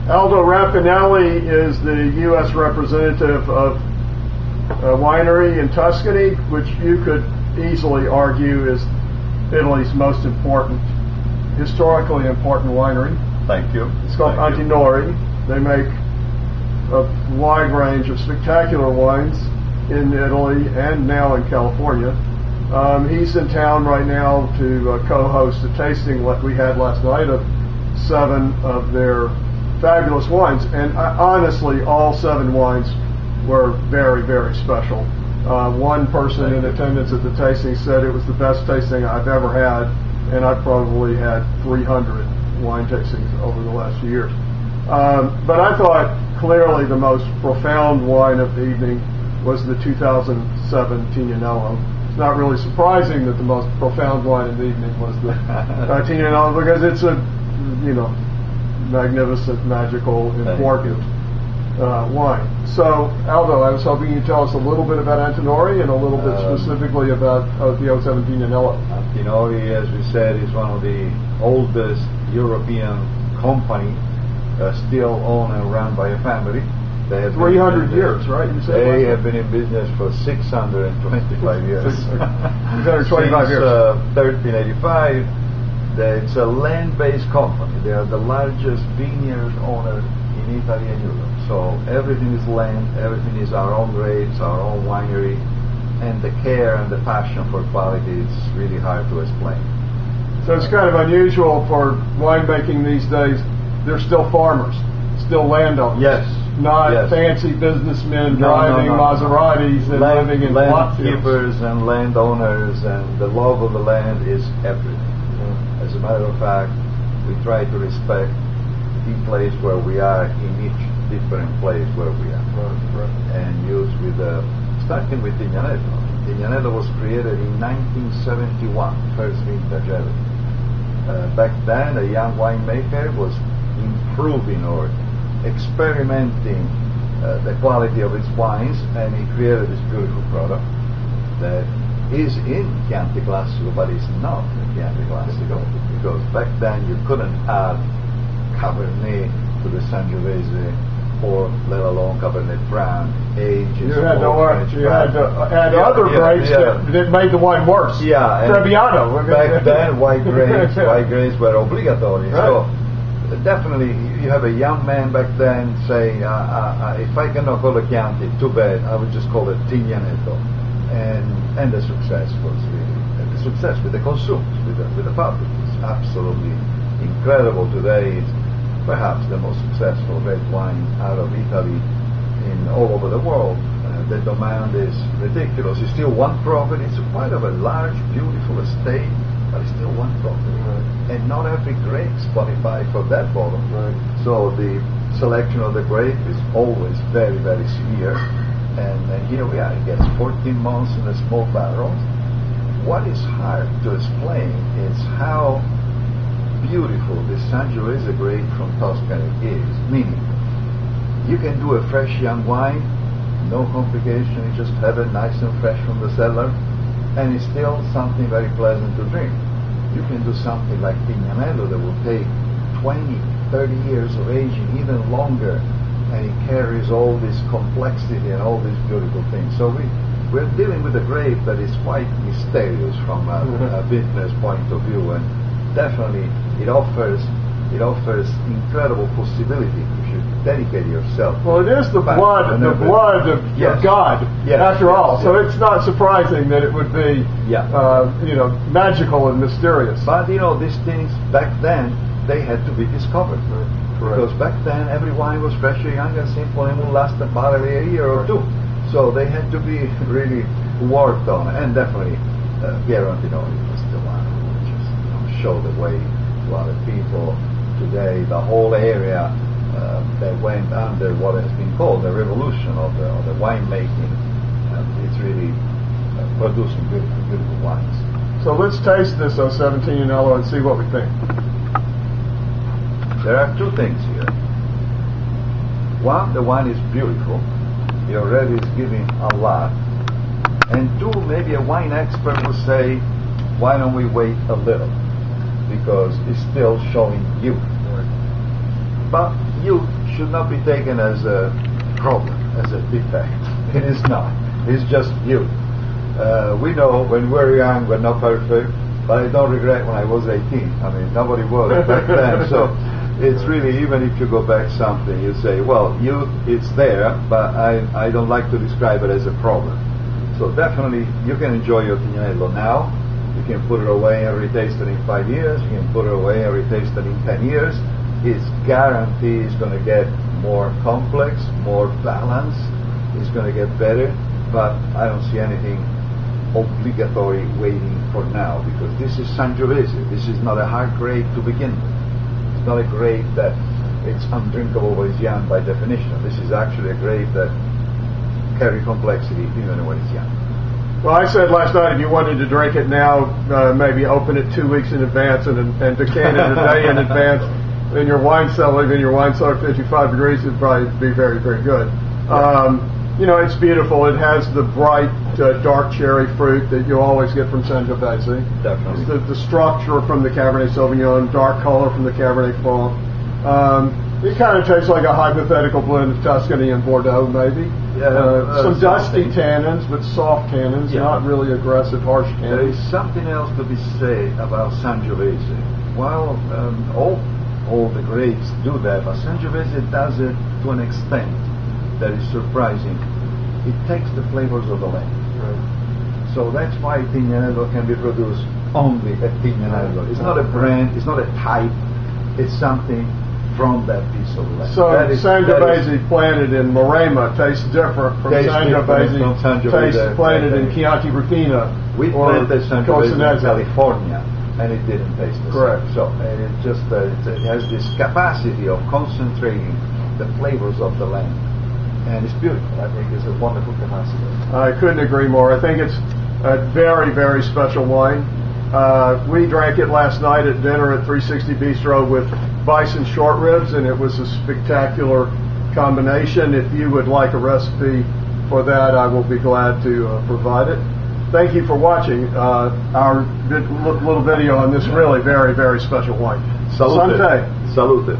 Aldo Rampinelli is the U.S. representative of a winery in Tuscany, which you could easily argue is Italy's most important, historically important winery. Thank you. It's called Tignanello. They make a wide range of spectacular wines in Italy and now in California. He's in town right now to co-host a tasting like we had last night of 7 of their fabulous wines. And honestly, all 7 wines were very, very special. One person in attendance at the tasting said it was the best tasting I've ever had, and I've probably had 300 wine tastings over the last few years. But I thought clearly the most profound wine of the evening was the 2007 Tignanello. It's not really surprising that the most profound wine of the evening was the Tignanello, because it's a, magnificent, magical, important wine. So, Aldo, I was hoping you'd tell us a little bit about Antinori and a little bit specifically about the 07 Tignanello. Antinori, as we said, is one of the oldest European company, still owned and run by a family. They have 300 years, right? You said they have been in business for 625 years. 625 years. 1385. It's a land-based company. They are the largest vineyard owner in Italy and Europe. So everything is land, everything is our own grapes, our own winery, and the care and the passion for quality is really hard to explain. So it's kind of unusual for winemaking these days. They're still farmers, still landowners. Yes. Not fancy businessmen driving Maseratis and living in plot fields. Landkeepers and landowners, and the love of the land is everything. As a matter of fact, we try to respect the place where we are in each different place where we are. And use with, starting with Tignanello. Tignanello was created in 1971, first vintage ever. Back then, a young winemaker was improving or experimenting the quality of his wines, and he created this beautiful product that is in Chianti Classico, but it's not Chianti Classico, because back then you couldn't add Cabernet to the Sangiovese, or let alone Cabernet Franc, age. You had to add other grapes that made the wine worse. Yeah, Trebbiano. Back then, white grapes were obligatory. So definitely, you have a young man back then saying, if I cannot call it Chianti, too bad, I would just call it Tignanello. And the success was really, the success with the consumers, with the public, is absolutely incredible. Today, it's perhaps the most successful red wine out of Italy in all over the world. The demand is ridiculous. It's still one property. It's quite of a large, beautiful estate, but it's still one property. Right. And not every grape is qualified for that bottle. Right. So the selection of the grape is always very, very severe. And here we are. It gets 14 months in a small barrel. What is hard to explain is how beautiful the Sangiovese grape from Tuscany is. Meaning, you can do a fresh young wine, no complication. You just have it nice and fresh from the cellar, and it's still something very pleasant to drink. You can do something like Tignanello that will take 20, 30 years of aging, even longer, and it carries all this complexity and all these beautiful things. So we're dealing with a grape that is quite mysterious from a business point of view, and definitely it offers incredible possibility if you dedicate yourself. Well, it is the blood of God, after all. So it's not surprising that it would be, magical and mysterious. But these things back then they had to be discovered. Because back then every wine was fresh, young, and simple, and would last about a year or two. So they had to be really worked on, and definitely Piero Antinori was the one who just showed the way to other people. Today, the whole area that went under what has been called the revolution of the winemaking. It's really producing beautiful wines. So let's taste this 07 Tignanello and see what we think. There are two things here. One, the wine is beautiful. It already is giving a lot. And two, maybe a wine expert would say, why don't we wait a little? Because it's still showing youth. But youth should not be taken as a problem, as a defect. It is not. It's just youth. We know when we're young, we're not perfect, but I don't regret when I was 18. I mean, nobody was back then. So it's really, even if you go back something, you say, well, youth, it's there, but I don't like to describe it as a problem. So definitely, you can enjoy your Tignanello now. You can put it away and retaste it in 5 years. You can put it away and retaste it in 10 years. It's guaranteed it's going to get more complex, more balanced. It's going to get better, but I don't see anything obligatory waiting for now, because this is Sangiovese. This is not a hard grape to begin with. It's not a grape that it's undrinkable when it's young by definition. This is actually a grape that carry complexity even when it's young. Well, I said last night if you wanted to drink it now, maybe open it 2 weeks in advance and decant it a day in advance in your wine cellar, in your wine cellar at 55 degrees, it'd probably be very, very good. You know, it's beautiful. It has the bright, dark cherry fruit that you always get from Sangiovese. Definitely. It's the structure from the Cabernet Sauvignon, dark color from the Cabernet Franc. It kind of tastes like a hypothetical blend of Tuscany and Bordeaux, maybe. Yeah, some dusty tannins, but soft tannins, not really aggressive, harsh tannins. There is something else to be said about Sangiovese. While all the grapes do that, but Sangiovese does it to an extent that is surprising. It takes the flavors of the land. Right. So that's why Tignanello can be produced only at Tignanello. It's not a brand, it's not a type, it's something from that piece of land. So Sangiovese planted in Maremma tastes different from Sangiovese planted in Chianti Rufina. We planted Sangiovese in California, and it didn't taste the correct. same. So it just it has this capacity of concentrating the flavors of the land, and it's beautiful. I think it's a wonderful capacity. I couldn't agree more. I think it's a very, very special wine. We drank it last night at dinner at 360 Bistro with bison short ribs, and it was a spectacular combination. If you would like a recipe for that, I will be glad to provide it. Thank you for watching our little video on this really very, very special wine. Salute. Salute. Salute.